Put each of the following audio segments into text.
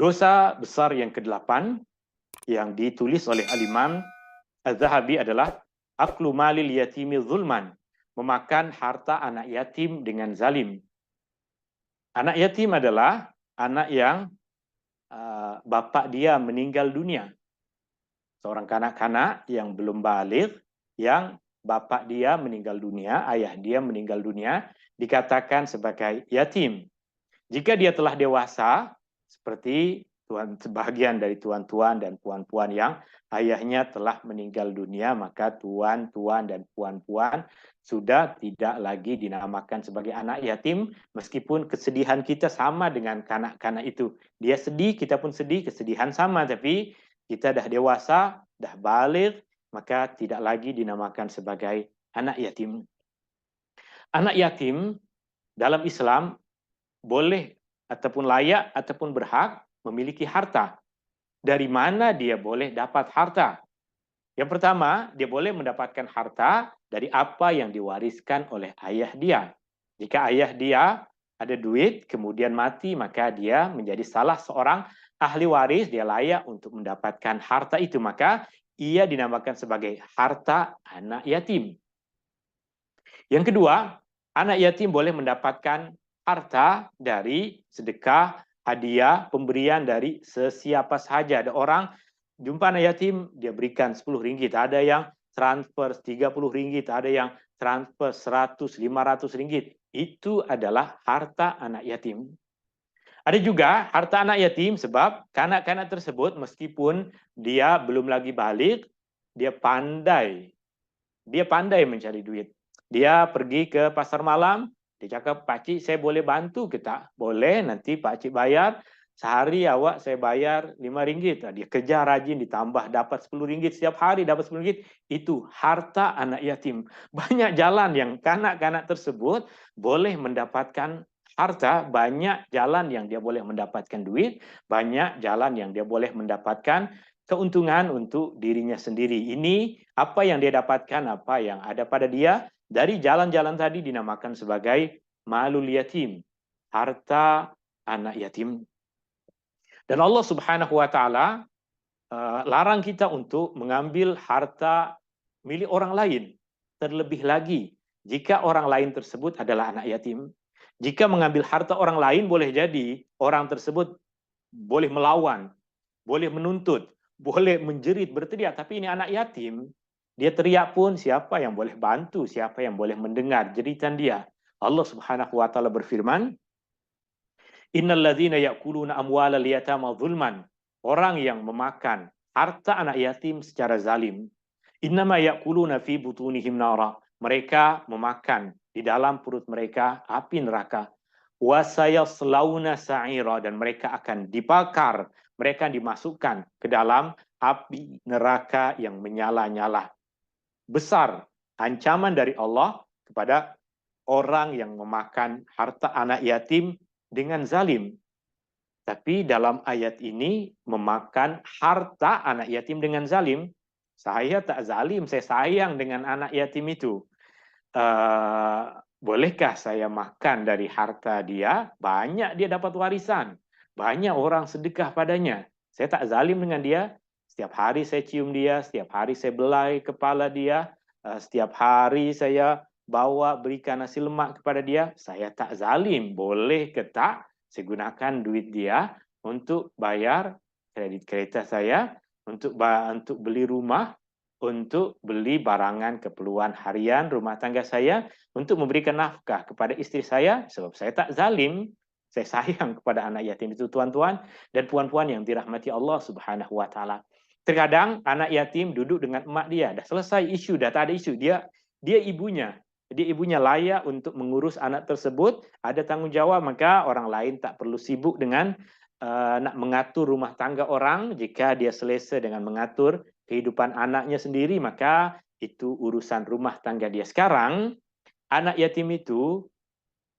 Dosa besar yang ke-8 yang ditulis oleh Al-Imam Az-Zahabi adalah aklu malil yatimi zulman, memakan harta anak yatim dengan zalim. Anak yatim adalah anak yang bapak dia meninggal dunia. Seorang kanak-kanak yang belum baligh, yang bapak dia meninggal dunia, ayah dia meninggal dunia, dikatakan sebagai yatim. Jika dia telah dewasa, seperti sebagian dari tuan-tuan dan puan-puan yang ayahnya telah meninggal dunia, maka tuan-tuan dan puan-puan sudah tidak lagi dinamakan sebagai anak yatim, meskipun kesedihan kita sama dengan kanak-kanak itu. Dia sedih, kita pun sedih, kesedihan sama, tapi kita dah dewasa, dah baligh, maka tidak lagi dinamakan sebagai anak yatim. Anak yatim dalam Islam boleh ataupun layak ataupun berhak memiliki harta. Dari mana dia boleh dapat harta? Yang pertama, dia boleh mendapatkan harta dari apa yang diwariskan oleh ayah dia. Jika ayah dia ada duit, kemudian mati, maka dia menjadi salah seorang ahli waris, dia layak untuk mendapatkan harta itu. Maka ia dinamakan sebagai harta anak yatim. Yang kedua, anak yatim boleh mendapatkan harta dari sedekah, hadiah, pemberian dari sesiapa sahaja. Ada orang jumpa anak yatim, dia berikan 10 ringgit. Ada yang transfer 30 ringgit, ada yang transfer 100, 500 ringgit. Itu adalah harta anak yatim. Ada juga harta anak yatim sebab kanak-kanak tersebut meskipun dia belum lagi balik, dia pandai mencari duit. Dia pergi ke pasar malam, dia cakap, "Pakcik, saya boleh bantu ke tak?" "Boleh, nanti pakcik bayar. Sehari awak saya bayar 5 ringgit." Dia kerja rajin, ditambah dapat 10 ringgit. Setiap hari dapat 10 ringgit. Itu harta anak yatim. Banyak jalan yang kanak-kanak tersebut boleh mendapatkan harta, banyak jalan yang dia boleh mendapatkan duit, banyak jalan yang dia boleh mendapatkan keuntungan untuk dirinya sendiri. Ini apa yang dia dapatkan, apa yang ada pada dia, dari jalan-jalan tadi dinamakan sebagai malul yatim, harta anak yatim. Dan Allah Subhanahu wa taala larang kita untuk mengambil harta milik orang lain, terlebih lagi jika orang lain tersebut adalah anak yatim. Jika mengambil harta orang lain, boleh jadi orang tersebut boleh melawan, boleh menuntut, boleh menjerit, berteriak, tapi ini anak yatim. Dia teriak pun siapa yang boleh bantu, siapa yang boleh mendengar jeritan dia. Allah Subhanahu wa taala berfirman, "Innal ladzina ya'kuluna amwalal yatama zulman." Orang yang memakan harta anak yatim secara zalim, innama ya'kuluna fi butunihim nara. Mereka memakan di dalam perut mereka api neraka. Wa sayaslawna sa'ira, dan mereka akan dibakar, mereka dimasukkan ke dalam api neraka yang menyala-nyala. Besar ancaman dari Allah kepada orang yang memakan harta anak yatim dengan zalim. Tapi dalam ayat ini memakan harta anak yatim dengan zalim. Saya tak zalim, saya sayang dengan anak yatim itu. Bolehkah saya makan dari harta dia? Banyak dia dapat warisan. Banyak orang sedekah padanya. Saya tak zalim dengan dia. Setiap hari saya cium dia, setiap hari saya belai kepala dia, setiap hari saya bawa berikan nasi lemak kepada dia. Saya tak zalim. Boleh ke tak saya gunakan duit dia untuk bayar kredit kereta saya, untuk beli rumah, untuk beli barangan keperluan harian rumah tangga saya, untuk memberikan nafkah kepada istri saya, sebab saya tak zalim. Saya sayang kepada anak yatim itu, tuan-tuan dan puan-puan yang dirahmati Allah Subhanahu wa taala. Terkadang anak yatim duduk dengan emak dia, dah selesai isu, dah tak ada isu, dia ibunya. Dia ibunya layak untuk mengurus anak tersebut, ada tanggungjawab, maka orang lain tak perlu sibuk dengan nak mengatur rumah tangga orang. Jika dia selesa dengan mengatur kehidupan anaknya sendiri, maka itu urusan rumah tangga dia. Sekarang anak yatim itu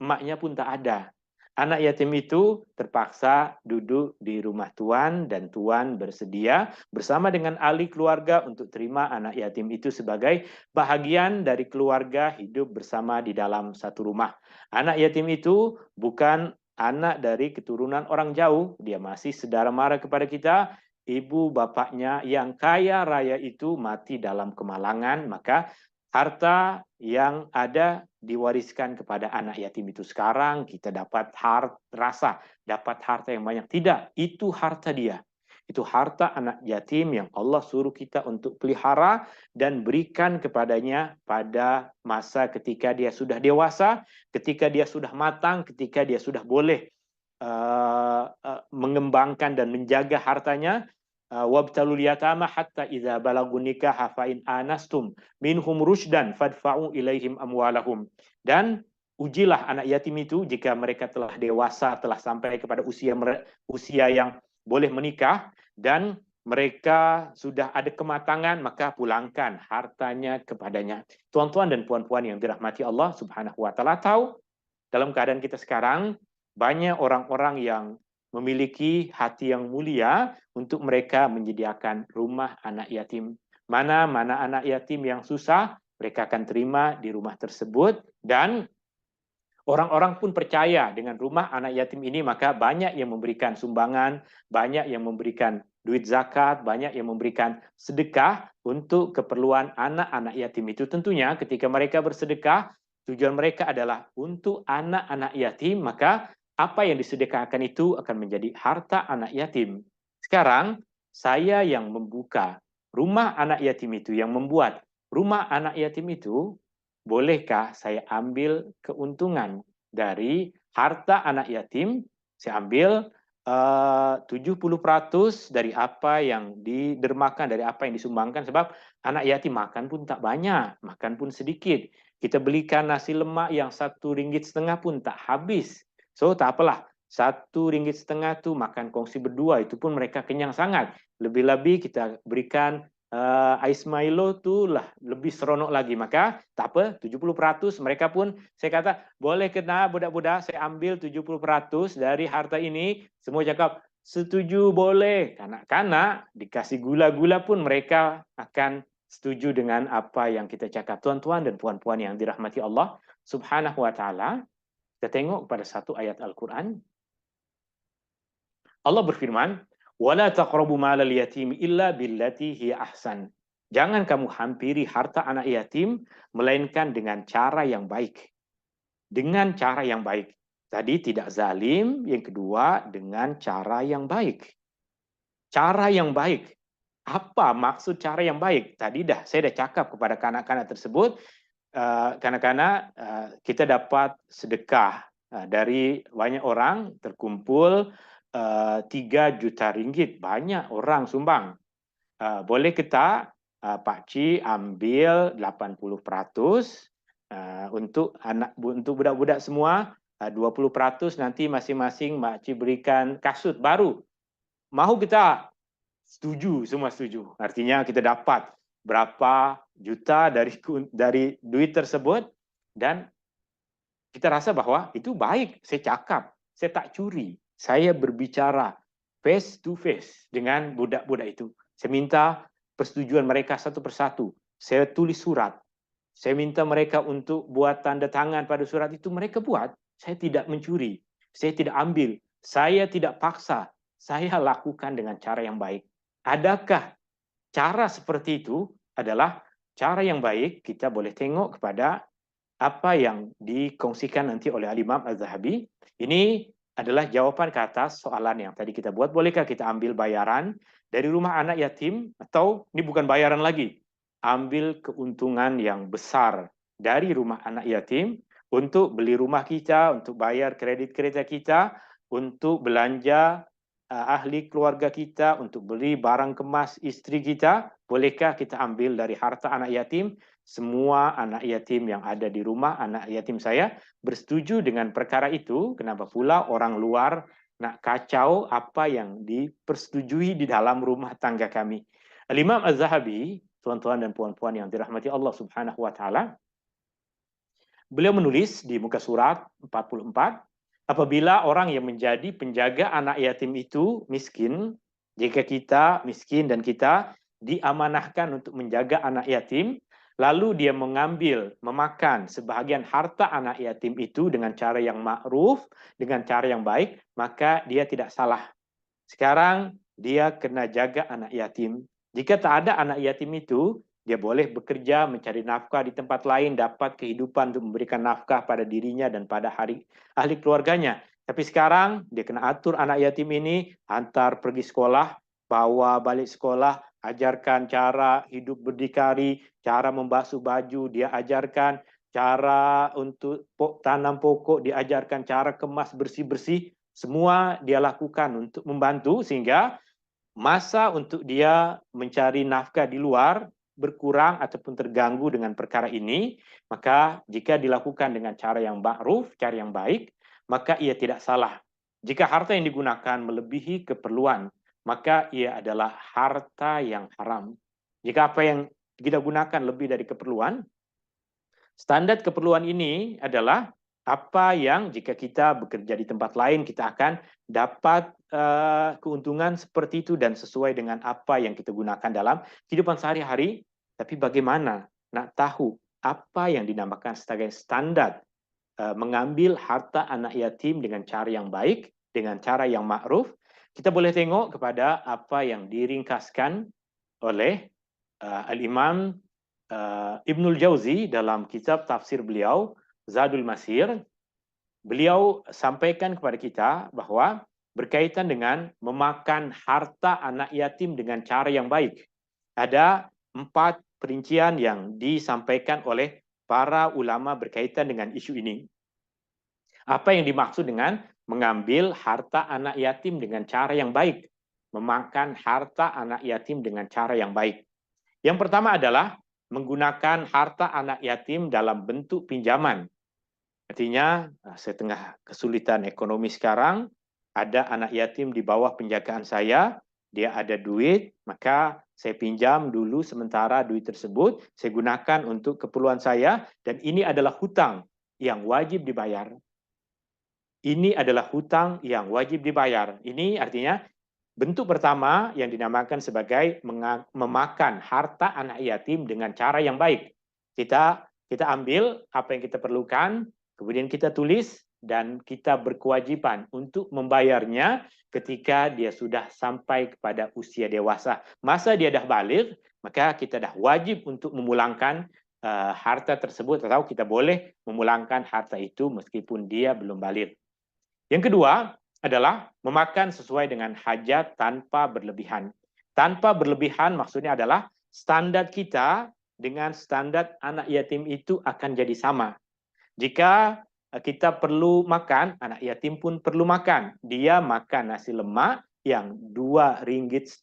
emaknya pun tak ada. Anak yatim itu terpaksa duduk di rumah tuan, dan tuan bersedia bersama dengan ahli keluarga untuk terima anak yatim itu sebagai bahagian dari keluarga hidup bersama di dalam satu rumah. Anak yatim itu bukan anak dari keturunan orang jauh, dia masih saudara mara kepada kita, ibu bapaknya yang kaya raya itu mati dalam kemalangan, maka harta yang ada diwariskan kepada anak yatim itu. Sekarang kita dapat dapat harta yang banyak. Tidak, itu harta dia. Itu harta anak yatim yang Allah suruh kita untuk pelihara dan berikan kepadanya pada masa ketika dia sudah dewasa, ketika dia sudah matang, ketika dia sudah boleh mengembangkan dan menjaga hartanya. Wabtalul yatama hatta idza balagun nikaha fa in anastum minhum rusydan fadfa'u ilaihim amwalahum. Dan ujilah anak yatim itu jika mereka telah dewasa, telah sampai kepada usia yang boleh menikah dan mereka sudah ada kematangan, maka pulangkan hartanya kepadanya. Tuan-tuan dan puan-puan yang dirahmati Allah Subhanahu wa taala, tahu dalam keadaan kita sekarang banyak orang-orang yang memiliki hati yang mulia untuk mereka menyediakan rumah anak yatim. Mana anak yatim yang susah, mereka akan terima di rumah tersebut, dan orang-orang pun percaya dengan rumah anak yatim ini, maka banyak yang memberikan sumbangan, banyak yang memberikan duit zakat, banyak yang memberikan sedekah untuk keperluan anak-anak yatim itu. Tentunya ketika mereka bersedekah, tujuan mereka adalah untuk anak-anak yatim, maka apa yang disedekahkan itu akan menjadi harta anak yatim. Sekarang, saya yang membuka rumah anak yatim itu, yang membuat rumah anak yatim itu, bolehkah saya ambil keuntungan dari harta anak yatim? Saya ambil 70% dari apa yang didermakan, dari apa yang disumbangkan, sebab anak yatim makan pun tak banyak, makan pun sedikit. Kita belikan nasi lemak yang 1,5 ringgit pun tak habis. So tak apalah, 1,5 ringgit tu makan kongsi berdua, itu pun mereka kenyang sangat. Lebih-lebih kita berikan ais Milo tu lah lebih seronok lagi. Maka tak apa, 70% mereka pun, saya kata, boleh kena budak-budak saya ambil 70% dari harta ini. Semua cakap setuju, boleh. Kanak-kanak dikasih gula-gula pun mereka akan setuju dengan apa yang kita cakap. Tuan-tuan dan puan-puan yang dirahmati Allah Subhanahu wa taala, kita tengok pada satu ayat Al-Quran. Allah berfirman, wala taqrabu malal yatim illa billati hiya ahsan. Jangan kamu hampiri harta anak yatim melainkan dengan cara yang baik. Dengan cara yang baik. Tadi tidak zalim, yang kedua dengan cara yang baik. Cara yang baik. Apa maksud cara yang baik? Tadi saya dah cakap kepada kanak-kanak tersebut, kanak-kanak kita dapat sedekah dari banyak orang, terkumpul 3 juta ringgit, banyak orang sumbang. Boleh kita Pak Ci ambil 80% untuk budak-budak semua, 20% nanti masing-masing Mak Ci berikan kasut baru. Mahu kita? Setuju, semua setuju. Artinya kita dapat berapa juta dari duit tersebut, dan kita rasa bahwa itu baik. Saya cakap, saya tak curi. Saya berbicara face to face dengan budak-budak itu. Saya minta persetujuan mereka satu persatu. Saya tulis surat. Saya minta mereka untuk buat tanda tangan pada surat itu. Mereka buat. Saya tidak mencuri. Saya tidak ambil. Saya tidak paksa. Saya lakukan dengan cara yang baik. Adakah cara seperti itu adalah cara yang baik? Kita boleh tengok kepada apa yang dikongsikan nanti oleh Al-Imam Az-Zahabi. Ini adalah jawapan ke atas soalan yang tadi kita buat. Bolehkah kita ambil bayaran dari rumah anak yatim? Atau ini bukan bayaran lagi, ambil keuntungan yang besar dari rumah anak yatim untuk beli rumah kita, untuk bayar kredit kereta kita, untuk belanja ahli keluarga kita, untuk beli barang kemas istri kita. Bolehkah kita ambil dari harta anak yatim? Semua anak yatim yang ada di rumah anak yatim saya bersetuju dengan perkara itu. Kenapa pula orang luar nak kacau apa yang dipersetujui di dalam rumah tangga kami? Al-Imam Az-Zahabi, tuan-tuan dan puan-puan yang dirahmati Allah Subhanahu wa taala, beliau menulis di muka surat 44, apabila orang yang menjadi penjaga anak yatim itu miskin, jika kita miskin dan kita diamanahkan untuk menjaga anak yatim, lalu dia memakan sebahagian harta anak yatim itu dengan cara yang ma'ruf, dengan cara yang baik, maka dia tidak salah. Sekarang dia kena jaga anak yatim. Jika tak ada anak yatim itu, dia boleh bekerja mencari nafkah di tempat lain, dapat kehidupan untuk memberikan nafkah pada dirinya dan pada ahli keluarganya. Tapi sekarang dia kena atur anak yatim ini, hantar pergi sekolah, bawa balik sekolah, ajarkan cara hidup berdikari, cara membasuh baju, dia ajarkan cara untuk tanam pokok, diajarkan cara kemas bersih-bersih, semua dia lakukan untuk membantu sehingga masa untuk dia mencari nafkah di luar berkurang ataupun terganggu dengan perkara ini. Maka jika dilakukan dengan cara yang ma'ruf, cara yang baik, maka ia tidak salah. Jika harta yang digunakan melebihi keperluan, maka ia adalah harta yang haram. Jika apa yang kita gunakan lebih dari keperluan, standar keperluan ini adalah apa yang jika kita bekerja di tempat lain kita akan dapat keuntungan seperti itu dan sesuai dengan apa yang kita gunakan dalam kehidupan sehari-hari. Tapi bagaimana nak tahu apa yang dinamakan sebagai standar mengambil harta anak yatim dengan cara yang baik, dengan cara yang ma'ruf? Kita boleh tengok kepada apa yang diringkaskan oleh Al-Imam Ibnul Jauzi dalam kitab tafsir beliau, Zadul Masir. Beliau sampaikan kepada kita bahwa berkaitan dengan memakan harta anak yatim dengan cara yang baik, ada 4 perincian yang disampaikan oleh para ulama berkaitan dengan isu ini. Apa yang dimaksud dengan mengambil harta anak yatim dengan cara yang baik, memakan harta anak yatim dengan cara yang baik? Yang pertama adalah menggunakan harta anak yatim dalam bentuk pinjaman. Artinya, setengah kesulitan ekonomi sekarang, ada anak yatim di bawah penjagaan saya, dia ada duit, maka saya pinjam dulu sementara duit tersebut, saya gunakan untuk keperluan saya, dan ini adalah hutang yang wajib dibayar. Ini adalah hutang yang wajib dibayar. Ini artinya bentuk pertama yang dinamakan sebagai memakan harta anak yatim dengan cara yang baik. Kita ambil apa yang kita perlukan, kemudian kita tulis, dan kita berkewajiban untuk membayarnya ketika dia sudah sampai kepada usia dewasa. Masa dia dah balik, maka kita dah wajib untuk memulangkan harta tersebut, atau kita boleh memulangkan harta itu meskipun dia belum balik. Yang kedua adalah memakan sesuai dengan hajat tanpa berlebihan. Tanpa berlebihan maksudnya adalah standar kita dengan standar anak yatim itu akan jadi sama. Jika kita perlu makan, anak yatim pun perlu makan. Dia makan nasi lemak yang 2,5 ringgit,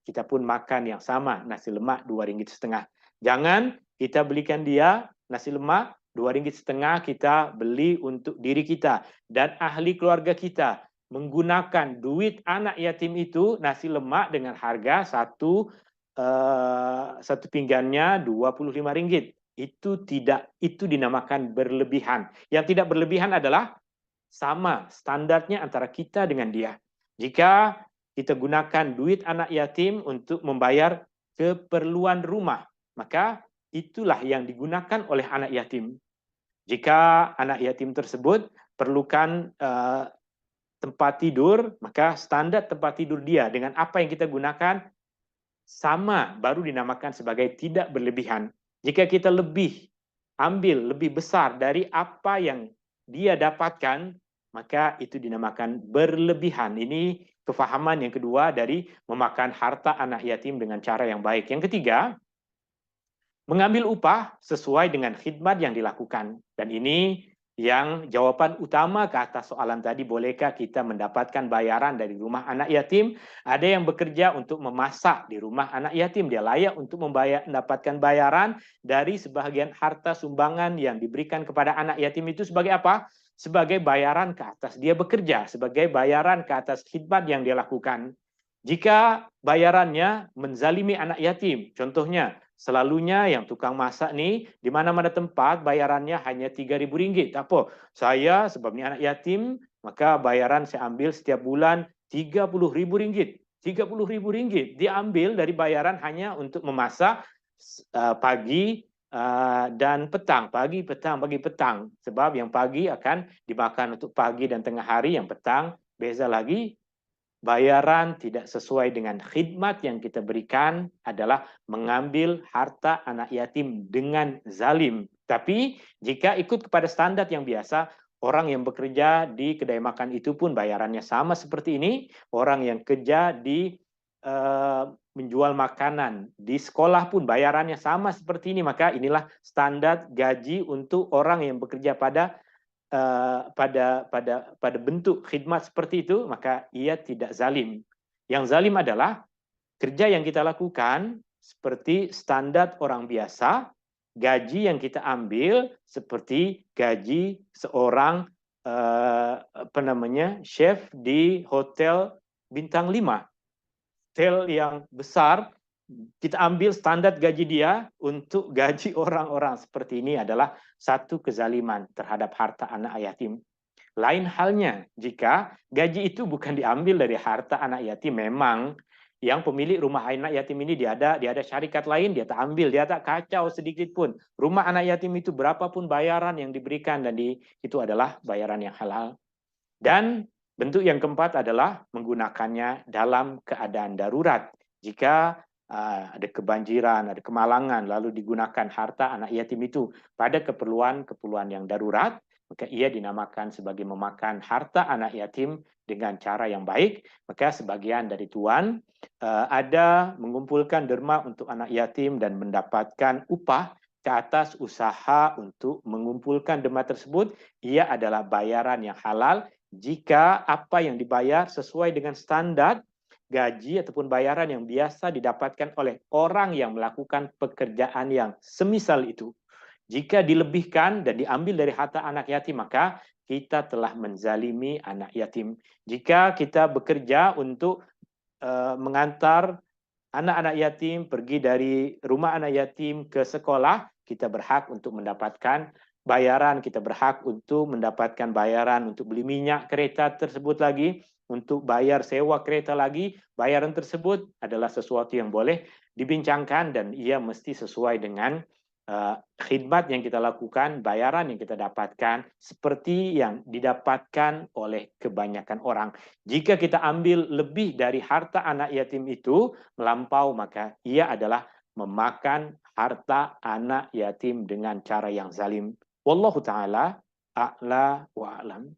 kita pun makan yang sama, nasi lemak 2,5 ringgit. Jangan kita belikan dia nasi lemak 2,5 ringgit, kita beli untuk diri kita dan ahli keluarga kita, menggunakan duit anak yatim itu, nasi lemak dengan harga satu pinggannya 25 ringgit. Itu dinamakan berlebihan. Yang tidak berlebihan adalah sama standarnya antara kita dengan dia. Jika kita gunakan duit anak yatim untuk membayar keperluan rumah, maka itulah yang digunakan oleh anak yatim. Jika anak yatim tersebut perlukan tempat tidur, maka standar tempat tidur dia dengan apa yang kita gunakan sama, baru dinamakan sebagai tidak berlebihan. Jika kita ambil lebih besar dari apa yang dia dapatkan, maka itu dinamakan berlebihan. Ini kefahaman yang kedua dari memakan harta anak yatim dengan cara yang baik. Yang ketiga, mengambil upah sesuai dengan khidmat yang dilakukan. Dan ini yang jawaban utama ke atas soalan tadi, bolehkah kita mendapatkan bayaran dari rumah anak yatim? Ada yang bekerja untuk memasak di rumah anak yatim, dia layak untuk mendapatkan bayaran dari sebahagian harta sumbangan yang diberikan kepada anak yatim itu sebagai apa? Sebagai bayaran ke atas dia bekerja, sebagai bayaran ke atas khidmat yang dia lakukan. Jika bayarannya menzalimi anak yatim, contohnya, selalunya yang tukang masak nih, di mana-mana tempat bayarannya hanya 3.000 ringgit. Apa? Saya sebab ini anak yatim, maka bayaran saya ambil setiap bulan 30.000 ringgit. 30.000 ringgit diambil dari bayaran hanya untuk memasak pagi dan petang, pagi, petang, pagi, petang. Sebab yang pagi akan dimakan untuk pagi dan tengah hari, yang petang beza lagi. Bayaran tidak sesuai dengan khidmat yang kita berikan adalah mengambil harta anak yatim dengan zalim. Tapi jika ikut kepada standar yang biasa, orang yang bekerja di kedai makan itu pun bayarannya sama seperti ini. Orang yang kerja di menjual makanan di sekolah pun bayarannya sama seperti ini. Maka inilah standar gaji untuk orang yang bekerja pada bentuk khidmat seperti itu, maka ia tidak zalim. Yang zalim adalah kerja yang kita lakukan seperti standar orang biasa, gaji yang kita ambil seperti gaji seorang chef di hotel bintang 5, hotel yang besar. Kita ambil standar gaji dia untuk gaji orang-orang seperti ini adalah satu kezaliman terhadap harta anak yatim. Lain halnya jika gaji itu bukan diambil dari harta anak yatim, memang yang pemilik rumah anak yatim ini dia ada syarikat lain, dia tak ambil, dia tak kacau sedikit pun. Rumah anak yatim itu berapapun bayaran yang diberikan dan itu adalah bayaran yang halal. Dan bentuk yang keempat adalah menggunakannya dalam keadaan darurat. Jika ada kebanjiran, ada kemalangan, lalu digunakan harta anak yatim itu pada keperluan yang darurat, maka ia dinamakan sebagai memakan harta anak yatim dengan cara yang baik. Maka sebagian dari tuan ada mengumpulkan derma untuk anak yatim dan mendapatkan upah ke atas usaha untuk mengumpulkan derma tersebut. Ia adalah bayaran yang halal jika apa yang dibayar sesuai dengan standar gaji ataupun bayaran yang biasa didapatkan oleh orang yang melakukan pekerjaan yang semisal itu. Jika dilebihkan dan diambil dari harta anak yatim, maka kita telah menzalimi anak yatim. Jika kita bekerja untuk mengantar anak-anak yatim pergi dari rumah anak yatim ke sekolah, kita berhak untuk mendapatkan bayaran, kita berhak untuk mendapatkan bayaran untuk beli minyak kereta tersebut lagi, untuk bayar sewa kereta lagi. Bayaran tersebut adalah sesuatu yang boleh dibincangkan dan ia mesti sesuai dengan khidmat yang kita lakukan, bayaran yang kita dapatkan seperti yang didapatkan oleh kebanyakan orang. Jika kita ambil lebih dari harta anak yatim itu melampau, maka ia adalah memakan harta anak yatim dengan cara yang zalim. Wallahu taala a'la wa a'lam.